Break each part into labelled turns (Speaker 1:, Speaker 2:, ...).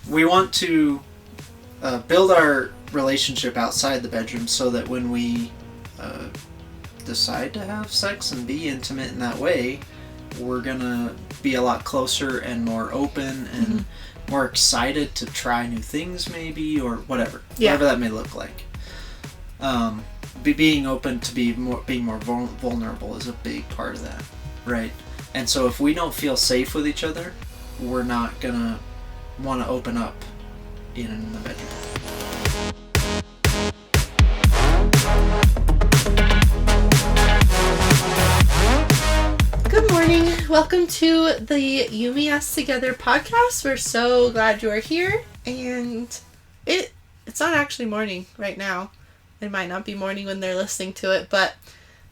Speaker 1: we want to build our relationship outside the bedroom so that when we decide to have sex and be intimate in that way, we're gonna be a lot closer and more open and more excited to try new things, maybe, or whatever that may look like. Being open to being more vulnerable is a big part of that, right? And so if we don't feel safe with each other, we're not gonna want to open up in the bedroom.
Speaker 2: Good morning. Welcome to the Yumi Us Together podcast. We're so glad you're here. And it's not actually morning right now. It might not be morning when they're listening to it, but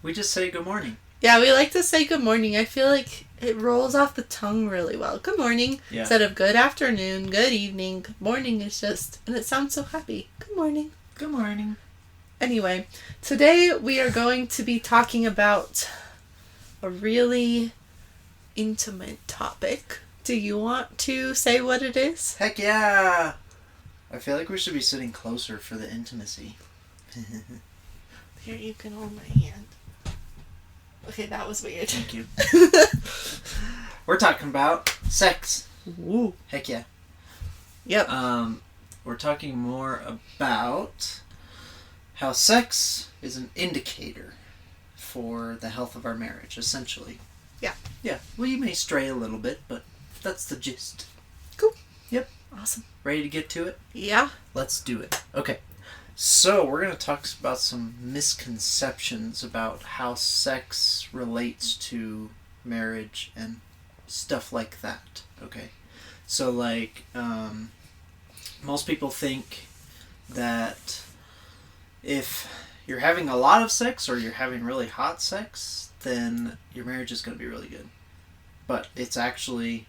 Speaker 1: we just say good morning.
Speaker 2: Yeah, we like to say good morning. I feel like it rolls off the tongue really well. Good morning. Yeah. Instead of good afternoon, good evening. Good morning is just, and it sounds so happy. Good morning.
Speaker 1: Good morning.
Speaker 2: Anyway, today we are going to be talking about a really intimate topic. Do you want to say what it is?
Speaker 1: Heck yeah! I feel like we should be sitting closer for the intimacy.
Speaker 2: Here, you can hold my hand. Okay, that was weird.
Speaker 1: Thank you. We're talking about sex.
Speaker 2: Woo.
Speaker 1: Heck yeah.
Speaker 2: Yep.
Speaker 1: We're talking more about how sex is an indicator for the health of our marriage, essentially.
Speaker 2: Yeah.
Speaker 1: Yeah. We may stray a little bit, but that's the gist.
Speaker 2: Cool.
Speaker 1: Yep.
Speaker 2: Awesome.
Speaker 1: Ready to get to it?
Speaker 2: Yeah.
Speaker 1: Let's do it. Okay. So, we're going to talk about some misconceptions about how sex relates to marriage and stuff like that. Okay. So, like, most people think that if you're having a lot of sex or you're having really hot sex, then your marriage is going to be really good. But it's actually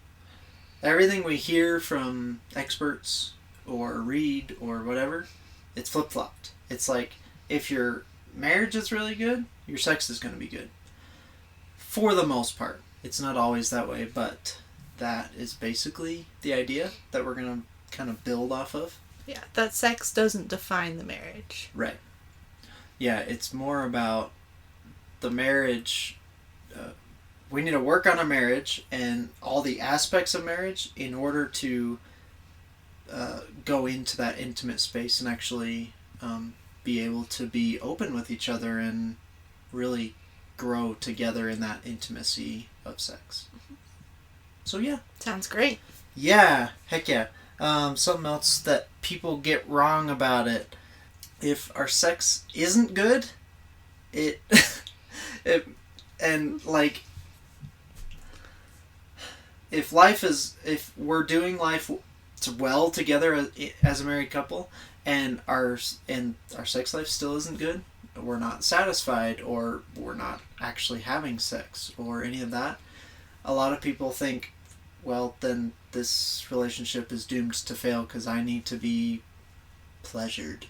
Speaker 1: everything we hear from experts or read or whatever. It's flip-flopped. It's like, if your marriage is really good, your sex is going to be good. For the most part. It's not always that way, but that is basically the idea that we're going to kind of build off of.
Speaker 2: Yeah, that sex doesn't define the marriage.
Speaker 1: Right. Yeah, it's more about the marriage. We need to work on our marriage and all the aspects of marriage in order to go into that intimate space and actually be able to be open with each other and really grow together in that intimacy of sex. So yeah.
Speaker 2: Sounds great.
Speaker 1: Yeah, heck yeah. Something else that people get wrong about it. If our sex isn't good, and like, if we're doing life well together as a married couple, and our sex life still isn't good, we're not satisfied, or we're not actually having sex, or any of that, a lot of people think, well, then this relationship is doomed to fail because I need to be pleasured.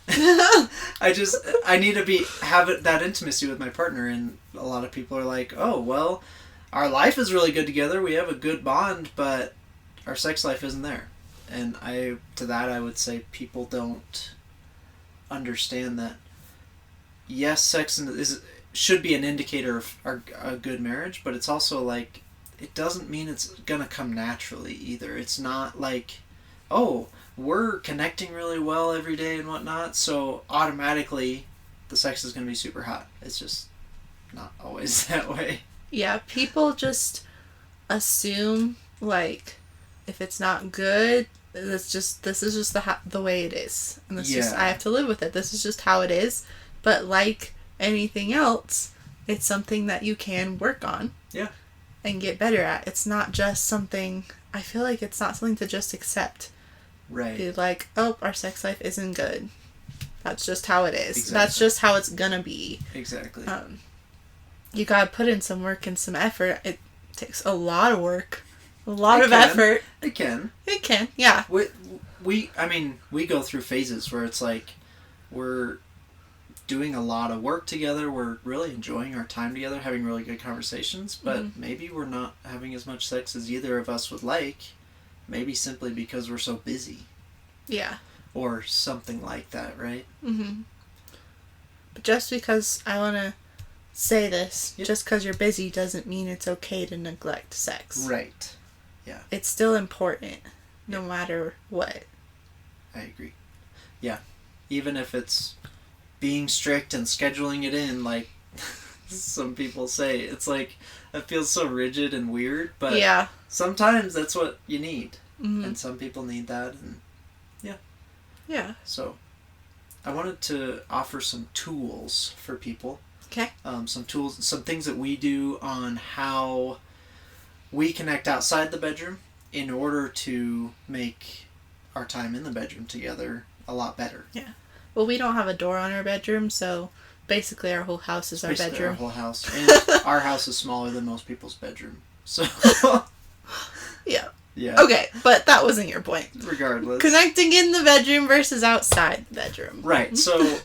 Speaker 1: I need to have that intimacy with my partner, and a lot of people are like, oh, well, our life is really good together, we have a good bond, but our sex life isn't there. And I would say people don't understand that, yes, sex should be an indicator of a good marriage, but it's also like, it doesn't mean it's gonna come naturally either. It's not like, oh, we're connecting really well every day and whatnot, so automatically the sex is gonna be super hot. It's just not always that way.
Speaker 2: Yeah, people just assume, like, if it's not good, this is just the way it is, and I have to live with it. This is just how it is. But like anything else, it's something that you can work on.
Speaker 1: Yeah.
Speaker 2: And get better at. It's not just something. I feel like it's not something to just accept.
Speaker 1: Right.
Speaker 2: Be like, oh, our sex life isn't good. That's just how it is.
Speaker 1: Exactly.
Speaker 2: That's just how it's gonna be.
Speaker 1: Exactly.
Speaker 2: You gotta put in some work and some effort. It takes a lot of work. A lot of effort.
Speaker 1: It can.
Speaker 2: It can, yeah.
Speaker 1: We go through phases where it's like we're doing a lot of work together, we're really enjoying our time together, having really good conversations, but maybe we're not having as much sex as either of us would like, maybe simply because we're so busy.
Speaker 2: Yeah.
Speaker 1: Or something like that, right?
Speaker 2: Mm-hmm. But just because I want to say this, just because you're busy doesn't mean it's okay to neglect sex.
Speaker 1: Right. Yeah.
Speaker 2: It's still important, no matter what.
Speaker 1: I agree. Yeah. Even if it's being strict and scheduling it in, like some people say, it's like, it feels so rigid and weird, but sometimes that's what you need. Mm-hmm. And some people need that, and
Speaker 2: yeah.
Speaker 1: So, I wanted to offer some tools for people.
Speaker 2: Okay.
Speaker 1: Some tools, some things that we do on how we connect outside the bedroom in order to make our time in the bedroom together a lot better.
Speaker 2: Yeah. Well, we don't have a door on our bedroom, so basically our whole house is our bedroom.
Speaker 1: Our whole house. And our house is smaller than most people's bedroom. So...
Speaker 2: yeah.
Speaker 1: Yeah.
Speaker 2: Okay, but that wasn't your point.
Speaker 1: Regardless.
Speaker 2: Connecting in the bedroom versus outside the bedroom.
Speaker 1: Right. So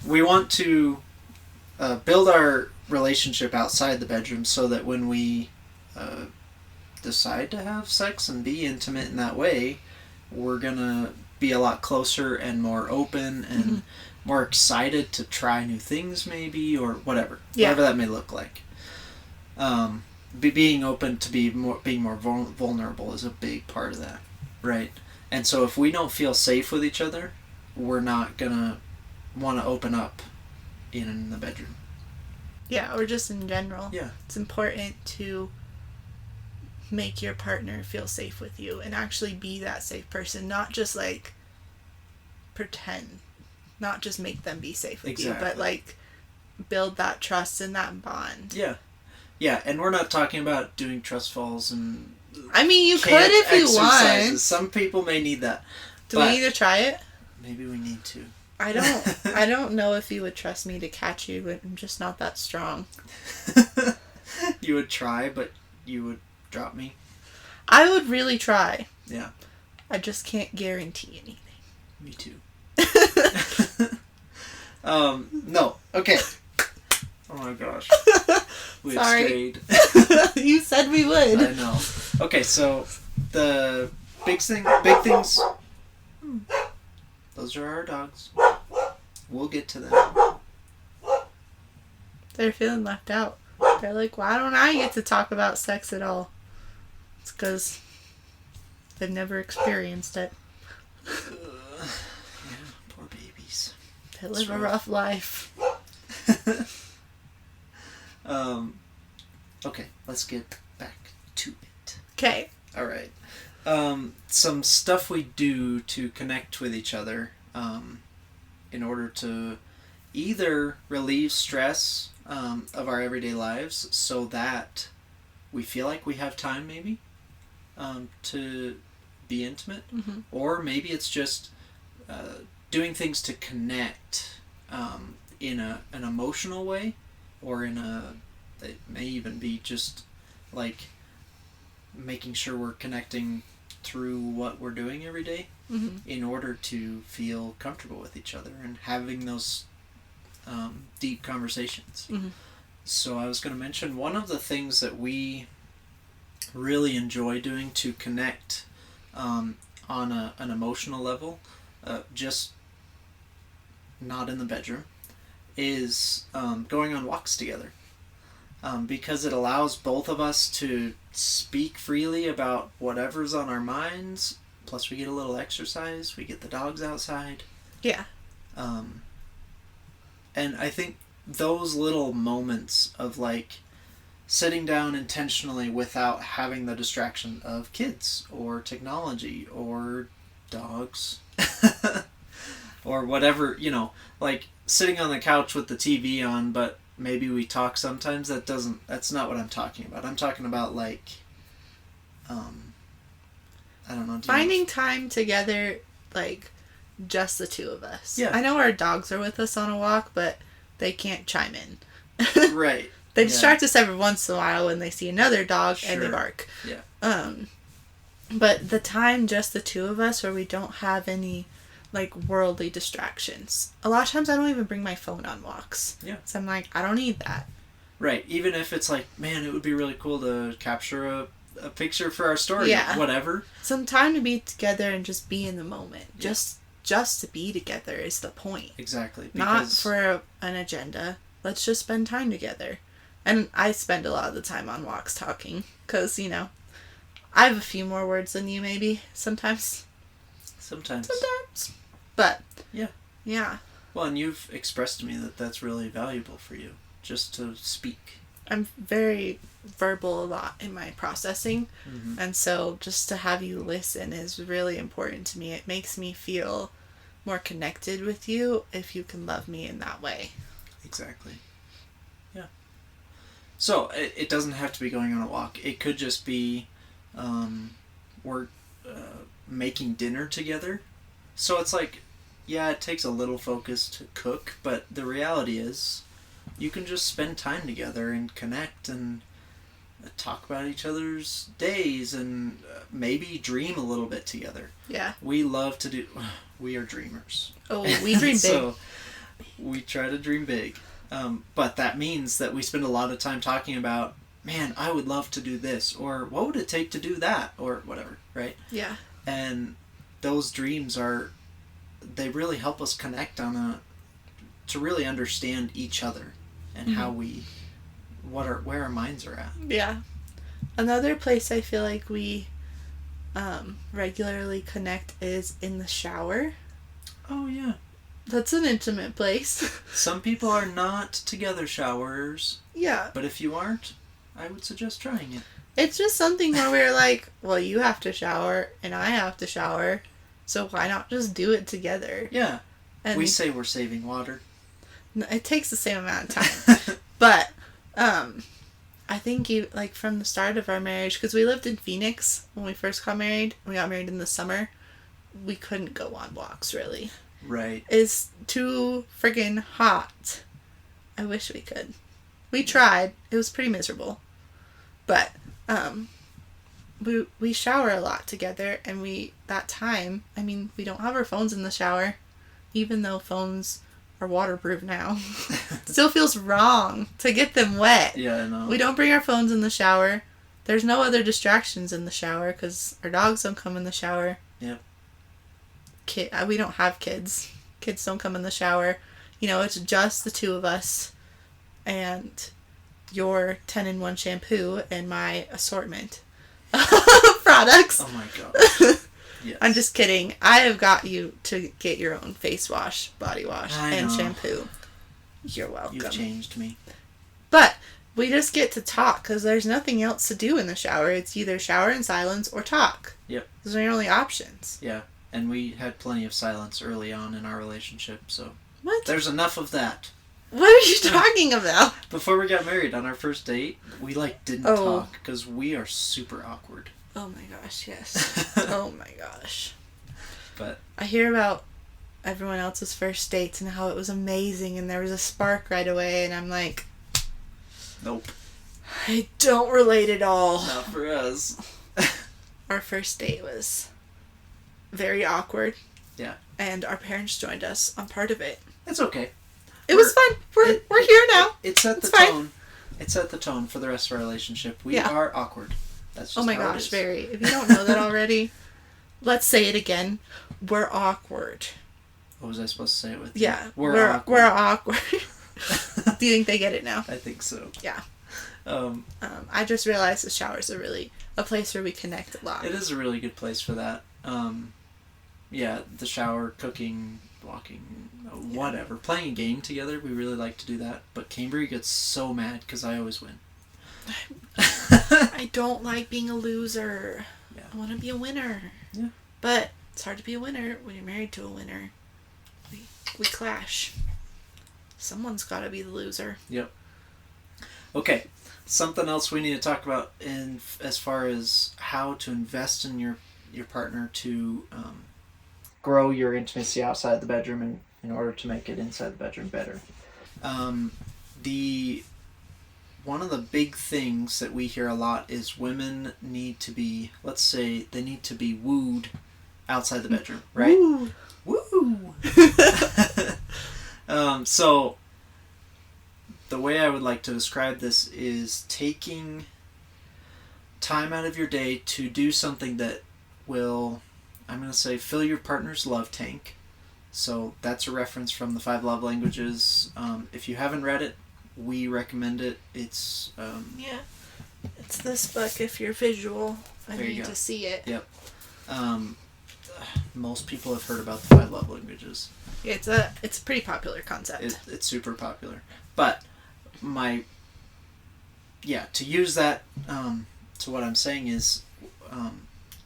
Speaker 1: we want to build our relationship outside the bedroom so that when we decide to have sex and be intimate in that way, we're going to be a lot closer and more open and more excited to try new things maybe, or whatever. Yeah. Whatever that may look like. Being open to being more vulnerable is a big part of that, right? And so if we don't feel safe with each other, we're not gonna want to open up in the bedroom.
Speaker 2: Yeah, or just in general.
Speaker 1: Yeah,
Speaker 2: it's important to make your partner feel safe with you and actually be that safe person, not just like pretend, not just make them be safe with you, but like build that trust and that bond.
Speaker 1: Yeah. Yeah, and we're not talking about doing trust falls and...
Speaker 2: I mean, you could if you want.
Speaker 1: Some people may need that.
Speaker 2: Do we need to try it?
Speaker 1: Maybe we need to.
Speaker 2: I don't know if you would trust me to catch you, but I'm just not that strong.
Speaker 1: You would try, but you would drop me?
Speaker 2: I would really try.
Speaker 1: Yeah.
Speaker 2: I just can't guarantee anything.
Speaker 1: Me too. No. Okay. Oh my gosh. We
Speaker 2: Sorry. You said we would.
Speaker 1: I know. Okay, so the big things. Those are our dogs. We'll get to them.
Speaker 2: They're feeling left out. They're like, why don't I get to talk about sex at all? It's because they've never experienced it.
Speaker 1: Yeah, poor babies.
Speaker 2: They live a rough life.
Speaker 1: Okay, let's get back to it.
Speaker 2: Okay.
Speaker 1: All right. Some stuff we do to connect with each other in order to either relieve stress of our everyday lives so that we feel like we have time maybe to be intimate, or maybe it's just doing things to connect in an emotional way, or it may even be just like making sure we're connecting through what we're doing every day in order to feel comfortable with each other and having those deep conversations. So I was going to mention one of the things that we really enjoy doing to connect on an emotional level, just not in the bedroom, is going on walks together. Because it allows both of us to speak freely about whatever's on our minds. Plus we get a little exercise. We get the dogs outside.
Speaker 2: Yeah.
Speaker 1: And I think those little moments of like sitting down intentionally without having the distraction of kids or technology or dogs or whatever, like sitting on the couch with the TV on, but maybe we talk sometimes. That's not what I'm talking about. I'm talking about like, I don't know.
Speaker 2: Finding time together, like just the two of us.
Speaker 1: Yeah.
Speaker 2: I know our dogs are with us on a walk, but they can't chime in.
Speaker 1: Right.
Speaker 2: They distract us every once in a while when they see another dog and they bark.
Speaker 1: Yeah.
Speaker 2: But the time just the two of us where we don't have any like worldly distractions. A lot of times I don't even bring my phone on walks.
Speaker 1: Yeah.
Speaker 2: So I'm like, I don't need that.
Speaker 1: Right. Even if it's like, man, it would be really cool to capture a picture for our story.
Speaker 2: Yeah.
Speaker 1: Whatever.
Speaker 2: Some time to be together and just be in the moment.
Speaker 1: Yeah.
Speaker 2: Just to be together is the point.
Speaker 1: Exactly.
Speaker 2: Not for an agenda. Let's just spend time together. And I spend a lot of the time on walks talking. Because, you know, I have a few more words than you maybe. Sometimes. But.
Speaker 1: Yeah.
Speaker 2: Yeah.
Speaker 1: Well, and you've expressed to me that that's really valuable for you. Just to speak.
Speaker 2: I'm very verbal a lot in my processing.
Speaker 1: Mm-hmm.
Speaker 2: And so just to have you listen is really important to me. It makes me feel more connected with you if you can love me in that way.
Speaker 1: Exactly. Yeah. So it doesn't have to be going on a walk. It could just be we're making dinner together. So it's like, yeah, it takes a little focus to cook, but the reality is you can just spend time together and connect and talk about each other's days and maybe dream a little bit together.
Speaker 2: Yeah.
Speaker 1: We love to do... We are dreamers.
Speaker 2: Oh, we dream big.
Speaker 1: So we try to dream big. But that means that we spend a lot of time talking about, man, I would love to do this, or what would it take to do that, or whatever, right?
Speaker 2: Yeah.
Speaker 1: And those dreams they really help us connect to really understand each other and
Speaker 2: mm-hmm.
Speaker 1: how where our minds are at.
Speaker 2: Yeah. Another place I feel like we regularly connect is in the shower.
Speaker 1: Oh, yeah.
Speaker 2: That's an intimate place.
Speaker 1: Some people are not together showerers.
Speaker 2: Yeah.
Speaker 1: But if you aren't, I would suggest trying it.
Speaker 2: It's just something where we're like, well, you have to shower and I have to shower, so why not just do it together?
Speaker 1: Yeah.
Speaker 2: And
Speaker 1: we say we're saving water.
Speaker 2: It takes the same amount of time. But I think from the start of our marriage, because we lived in Phoenix when we first got married. We got married in the summer. We couldn't go on walks, really.
Speaker 1: Right.
Speaker 2: It's too friggin' hot. I wish we could. We tried. It was pretty miserable. But we shower a lot together, and we don't have our phones in the shower, even though phones are waterproof now. Still feels wrong to get them wet.
Speaker 1: Yeah, I know.
Speaker 2: We don't bring our phones in the shower. There's no other distractions in the shower because our dogs don't come in the shower.
Speaker 1: Yep.
Speaker 2: We don't have kids. Kids don't come in the shower. You know, it's just the two of us and your 10-in-1 shampoo and my assortment of products.
Speaker 1: Oh my god. Yes.
Speaker 2: I'm just kidding. I have got you to get your own face wash, body wash, and shampoo. You're welcome.
Speaker 1: You've changed me.
Speaker 2: But we just get to talk because there's nothing else to do in the shower. It's either shower in silence or talk.
Speaker 1: Yep.
Speaker 2: Those are your only options.
Speaker 1: Yeah. And we had plenty of silence early on in our relationship, so...
Speaker 2: What?
Speaker 1: There's enough of that.
Speaker 2: What are you talking about?
Speaker 1: Before we got married, on our first date, we, didn't talk, because we are super awkward.
Speaker 2: Oh my gosh, yes. Oh my gosh.
Speaker 1: But...
Speaker 2: I hear about everyone else's first dates and how it was amazing and there was a spark right away, and I'm like...
Speaker 1: Nope.
Speaker 2: I don't relate at all.
Speaker 1: Not for us.
Speaker 2: Our first date was very awkward.
Speaker 1: Yeah.
Speaker 2: And our parents joined us on part of it.
Speaker 1: It's okay.
Speaker 2: It was fun. We're here now.
Speaker 1: It set the
Speaker 2: fine.
Speaker 1: tone. It set the tone for the rest of our relationship. We are awkward. That's just
Speaker 2: oh my
Speaker 1: how
Speaker 2: gosh, very. If you don't know that already, let's say it again. We're awkward.
Speaker 1: What was I supposed to say it with?
Speaker 2: Yeah.
Speaker 1: We're awkward.
Speaker 2: We're awkward. Do you think they get it now?
Speaker 1: I think so.
Speaker 2: Yeah. I just realized the shower's a place where we connect a lot.
Speaker 1: It is a really good place for that. Yeah, the shower, cooking, walking, whatever. Playing a game together, we really like to do that. But Cambry gets so mad because I always win.
Speaker 2: I don't like being a loser.
Speaker 1: Yeah.
Speaker 2: I want to be a winner.
Speaker 1: Yeah.
Speaker 2: But it's hard to be a winner when you're married to a winner. We clash. Someone's got to be the loser.
Speaker 1: Yep. Okay. Something else we need to talk about as far as how to invest in your partner to grow your intimacy outside the bedroom and in order to make it inside the bedroom better. One of the big things that we hear a lot is women need to be, let's say, they need to be wooed outside the bedroom, right?
Speaker 2: Woo!
Speaker 1: Woo! So, the way I would like to describe this is taking time out of your day to do something that will, I'm going to say, fill your partner's love tank. So that's a reference from the 5 Love Languages. If you haven't read it, we recommend it. It's
Speaker 2: yeah, it's this book. If you're visual, I need to see it.
Speaker 1: Yep. Most people have heard about the 5 Love Languages.
Speaker 2: Yeah, it's a pretty popular concept.
Speaker 1: It's super popular, but to use that to what I'm saying is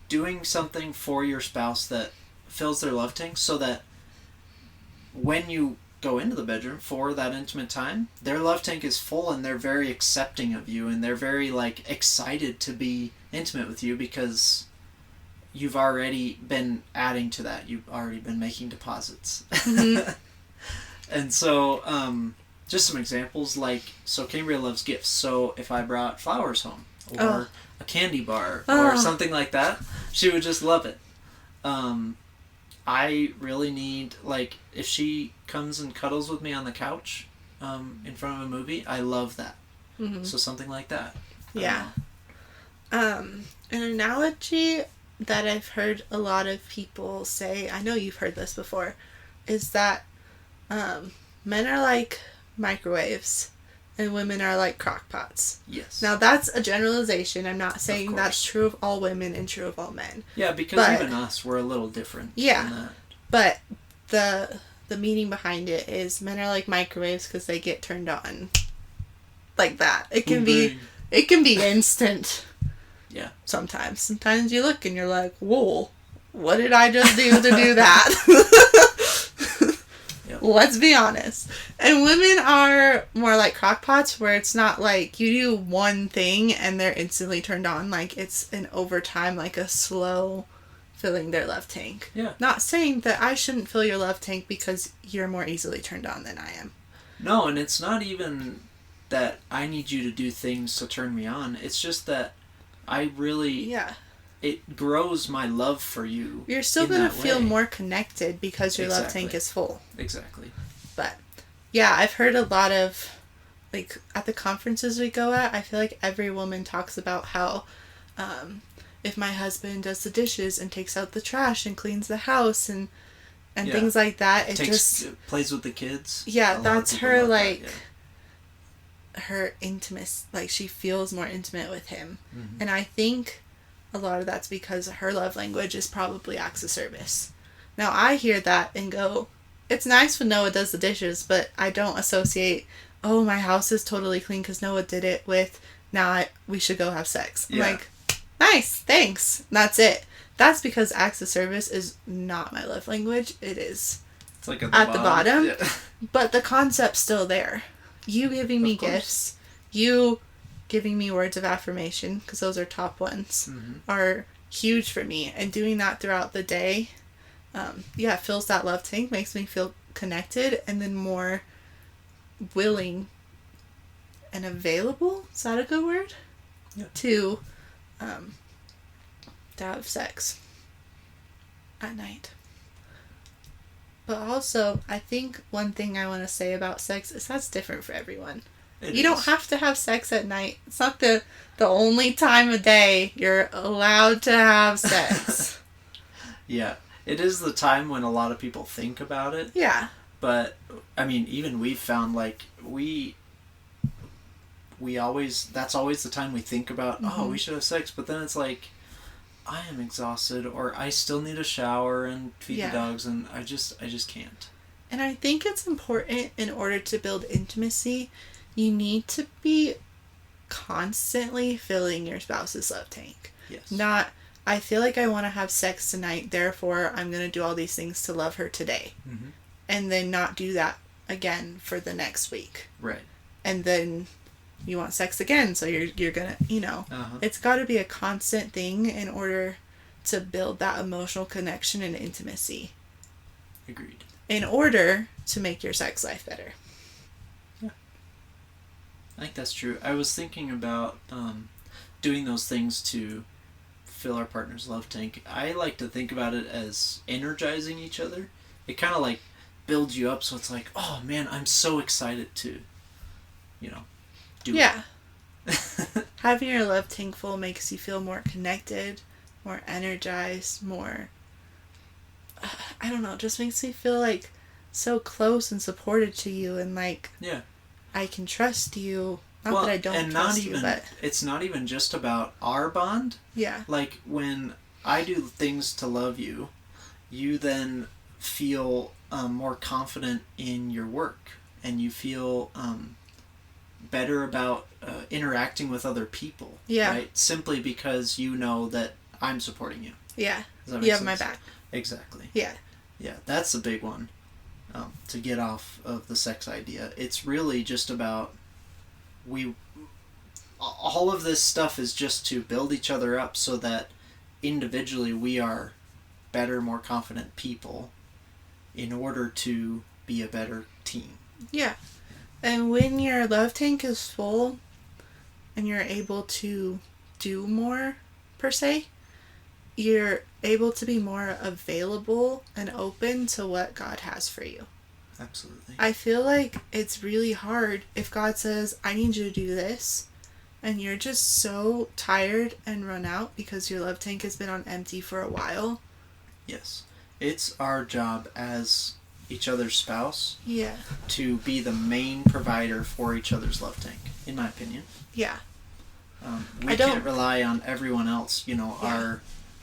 Speaker 1: doing something for your spouse that fills their love tank, so that when you go into the bedroom for that intimate time, their love tank is full and they're very accepting of you and they're very excited to be intimate with you because you've already been adding to that. You've already been making deposits. Mm-hmm. And so just some examples, so Cambria loves gifts. So if I brought flowers home or a candy bar or something like that, she would just love it. I really need, if she comes and cuddles with me on the couch in front of a movie, I love that. Mm-hmm. So something like that.
Speaker 2: Yeah. An analogy that I've heard a lot of people say, I know you've heard this before, is that men are like microwaves and women are like crock pots.
Speaker 1: Yes.
Speaker 2: Now that's a generalization. I'm not saying that's true of all women and true of all men.
Speaker 1: Yeah, because even us, we're a little different.
Speaker 2: Yeah.
Speaker 1: Than that.
Speaker 2: But the meaning behind it is men are like microwaves because they get turned on like that. It can be instant.
Speaker 1: Yeah.
Speaker 2: Sometimes you look and you're like, whoa, what did I just do to do that? Yep. Let's be honest. And women are more like crockpots, where it's not like you do one thing and they're instantly turned on. Like it's an overtime, like a slow filling their love tank.
Speaker 1: Yeah.
Speaker 2: Not saying that I shouldn't fill your love tank because you're more easily turned on than I am.
Speaker 1: No, and it's not even that I need you to do things to turn me on. It's just that I really... Yeah. It grows my love for you.
Speaker 2: You're still going to feel more connected because your love tank is full.
Speaker 1: Exactly.
Speaker 2: But, yeah, I've heard a lot of, at the conferences we go at, I feel like every woman talks about how if my husband does the dishes and takes out the trash and cleans the house and things like that, it
Speaker 1: plays with the kids.
Speaker 2: Yeah, that's her, her intimacy, she feels more intimate with him. Mm-hmm. And I think a lot of that's because her love language is probably acts of service. Now I hear that and go, it's nice when Noah does the dishes, but I don't associate, oh, my house is totally clean because Noah did it, with we should go have sex. Yeah. I'm like, nice, thanks. That's it. That's because acts of service is not my love language. It is
Speaker 1: at
Speaker 2: the bottom. Yeah. But the concept's still there. You giving me gifts, you giving me words of affirmation, because those are top ones, are huge for me. And doing that throughout the day, it fills that love tank, makes me feel connected, and then more willing and available, is that a good word?
Speaker 1: Yeah.
Speaker 2: To have sex at night. But also, I think one thing I want to say about sex is that's different for everyone. You don't have to have sex at night. It's not the only time of day you're allowed to have sex.
Speaker 1: Yeah. It is the time when a lot of people think about it.
Speaker 2: Yeah.
Speaker 1: But, I mean, even we've found, we always, that's always the time we think about, we should have sex. But then it's like, I am exhausted, or I still need a shower and feed the dogs, and I just can't.
Speaker 2: And I think it's important, in order to build intimacy, you need to be constantly filling your spouse's love tank.
Speaker 1: Yes.
Speaker 2: Not, I feel like I want to have sex tonight, therefore I'm going to do all these things to love her today. Mm-hmm. And then not do that again for the next week.
Speaker 1: Right.
Speaker 2: And then you want sex again, so you're gonna, it's got to be a constant thing in order to build that emotional connection and intimacy.
Speaker 1: Agreed.
Speaker 2: In order to make your sex life better.
Speaker 1: Yeah. I think that's true. I was thinking about doing those things to fill our partner's love tank. I like to think about it as energizing each other. It kind of builds you up, so it's like, oh man, I'm so excited to, do it.
Speaker 2: Having your love tank full makes you feel more connected, more energized, more, I don't know, just makes me feel like so close and supported to you, and like,
Speaker 1: yeah,
Speaker 2: I can trust you. Not that I don't trust you, but
Speaker 1: it's not even just about our bond.
Speaker 2: yeah,
Speaker 1: Like when I do things to love you, you then feel more confident in your work, and you feel better about interacting with other people.
Speaker 2: Yeah.
Speaker 1: Right? Simply because you know that I'm supporting you.
Speaker 2: yeah,
Speaker 1: Does that make
Speaker 2: you have
Speaker 1: sense?
Speaker 2: my back.
Speaker 1: Exactly.
Speaker 2: Yeah.
Speaker 1: Yeah, that's a big one. To get off of the sex idea, it's really just about all of this stuff is just to build each other up so that individually we are better, more confident people in order to be a better team.
Speaker 2: Yeah. And when your love tank is full and you're able to do more, per se, you're able to be more available and open to what God has for you.
Speaker 1: Absolutely.
Speaker 2: I feel like it's really hard if God says, I need you to do this, and you're just so tired and run out because your love tank has been on empty for a while.
Speaker 1: Yes. It's our job as each other's spouse
Speaker 2: Yeah.
Speaker 1: to be the main provider for each other's love tank, in my opinion.
Speaker 2: Yeah.
Speaker 1: We can't rely on everyone else,
Speaker 2: Yeah.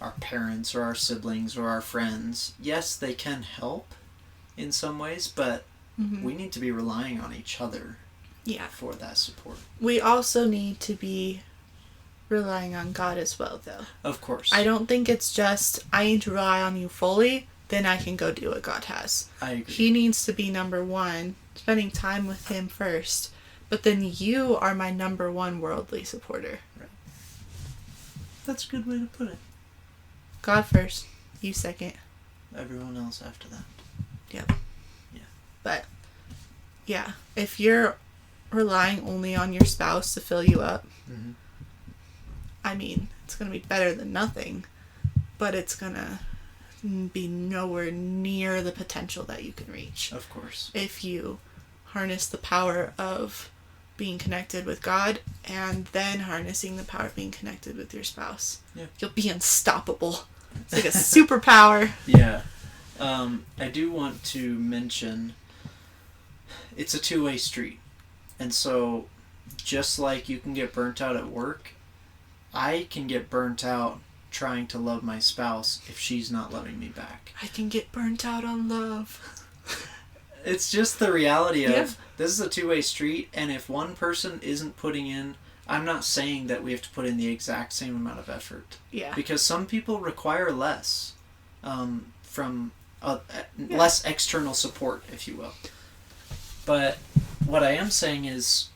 Speaker 1: our parents or our siblings or our friends. Yes, they can help in some ways, but we need to be relying on each other for that support.
Speaker 2: We also need to be relying on God as well, though.
Speaker 1: Of course.
Speaker 2: I don't think it's just, I need to rely on you fully, then I can go do what God has.
Speaker 1: I agree.
Speaker 2: He needs to be number one, spending time with Him first, but then you are my number one worldly supporter.
Speaker 1: Right. That's a good way to put it.
Speaker 2: God first, you second.
Speaker 1: Everyone else after that.
Speaker 2: Yep.
Speaker 1: Yeah.
Speaker 2: But, yeah, if you're relying only on your spouse to fill you up, I mean, it's going to be better than nothing, but it's going to be nowhere near the potential that you can reach.
Speaker 1: Of course.
Speaker 2: If you harness the power of being connected with God and then harnessing the power of being connected with your spouse.
Speaker 1: Yeah.
Speaker 2: You'll be unstoppable. It's like a superpower.
Speaker 1: Yeah. I do want to mention it's a two-way street. And so just like you can get burnt out at work, I can get burnt out trying to love my spouse if she's not loving me back.
Speaker 2: I can get burnt out on love.
Speaker 1: It's just the reality of this is a two-way street, and if one person isn't putting in, I'm not saying that we have to put in the exact same amount of effort.
Speaker 2: Yeah.
Speaker 1: Because some people require less from less external support, if you will. But what I am saying is,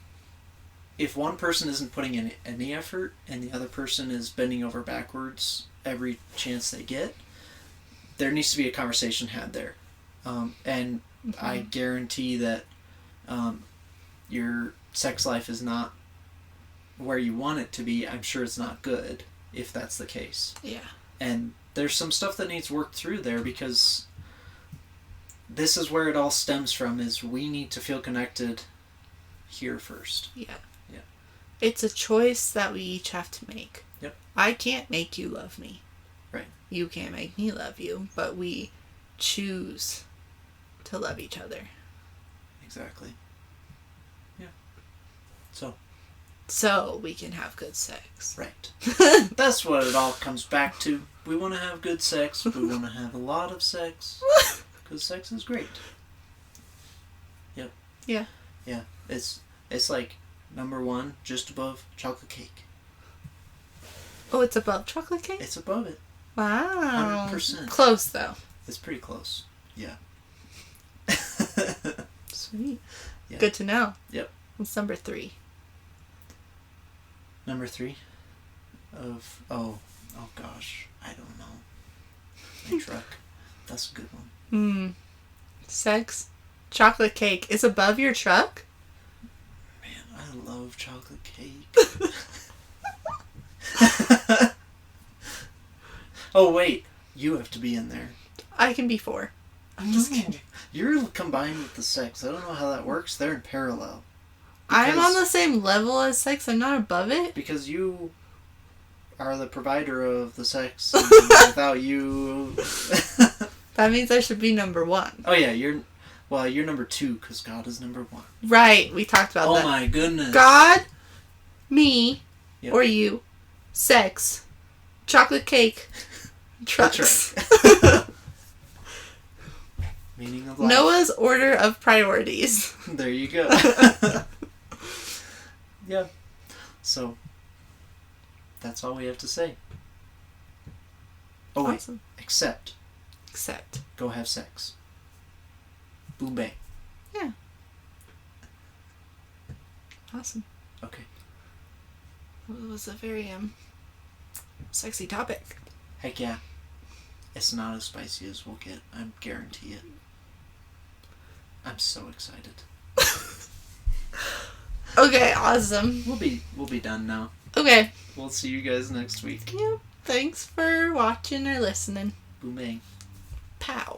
Speaker 1: if one person isn't putting in any effort and the other person is bending over backwards every chance they get, there needs to be a conversation had there. And I guarantee that your sex life is not where you want it to be. I'm sure it's not good if that's the case.
Speaker 2: Yeah.
Speaker 1: And there's some stuff that needs worked through there, because this is where it all stems from, is we need to feel connected here first.
Speaker 2: Yeah.
Speaker 1: Yeah.
Speaker 2: It's a choice that we each have to make.
Speaker 1: Yep.
Speaker 2: I can't make you love me.
Speaker 1: Right.
Speaker 2: You can't make me love you, but we choose to love each other.
Speaker 1: Exactly. Yeah.
Speaker 2: So we can have good sex.
Speaker 1: Right. That's what it all comes back to. We want to have good sex. We want to have a lot of sex. Because sex is great. Yep.
Speaker 2: Yeah.
Speaker 1: Yeah. It's like number one, just above chocolate cake.
Speaker 2: Oh, it's above chocolate cake?
Speaker 1: It's above it.
Speaker 2: Wow.
Speaker 1: 100%.
Speaker 2: Close, though.
Speaker 1: It's pretty close. Yeah.
Speaker 2: Sweet.
Speaker 1: Yeah.
Speaker 2: Good to know.
Speaker 1: Yep.
Speaker 2: What's number 3?
Speaker 1: Number 3 of oh gosh, I don't know. My truck. That's a good one.
Speaker 2: Sex. Chocolate cake is above your truck?
Speaker 1: Man, I love chocolate cake. Oh wait, you have to be in there.
Speaker 2: I can be 4. I'm just kidding.
Speaker 1: You're combined with the sex. I don't know how that works. They're in parallel.
Speaker 2: I'm on the same level as sex. I'm not above it.
Speaker 1: Because you are the provider of the sex. And without you...
Speaker 2: That means I should be number one.
Speaker 1: Oh, yeah, you're number 2 because God is number 1.
Speaker 2: Right, we talked about that.
Speaker 1: Oh, my goodness.
Speaker 2: God, me,
Speaker 1: Yep.
Speaker 2: or you, sex, chocolate cake, trucks.
Speaker 1: Meaning of life.
Speaker 2: Noah's order of priorities.
Speaker 1: There you go. Yeah. So, that's all we have to say. Oh,
Speaker 2: Awesome.
Speaker 1: wait. Except, go have sex. Boom bang.
Speaker 2: Yeah. Awesome.
Speaker 1: Okay.
Speaker 2: It was a very sexy topic.
Speaker 1: Heck yeah. It's not as spicy as we'll get. I guarantee it. I'm so excited.
Speaker 2: Okay, awesome.
Speaker 1: We'll be done now.
Speaker 2: Okay.
Speaker 1: We'll see you guys next week.
Speaker 2: Yep. Thanks for watching or listening.
Speaker 1: Boom bang.
Speaker 2: Pow.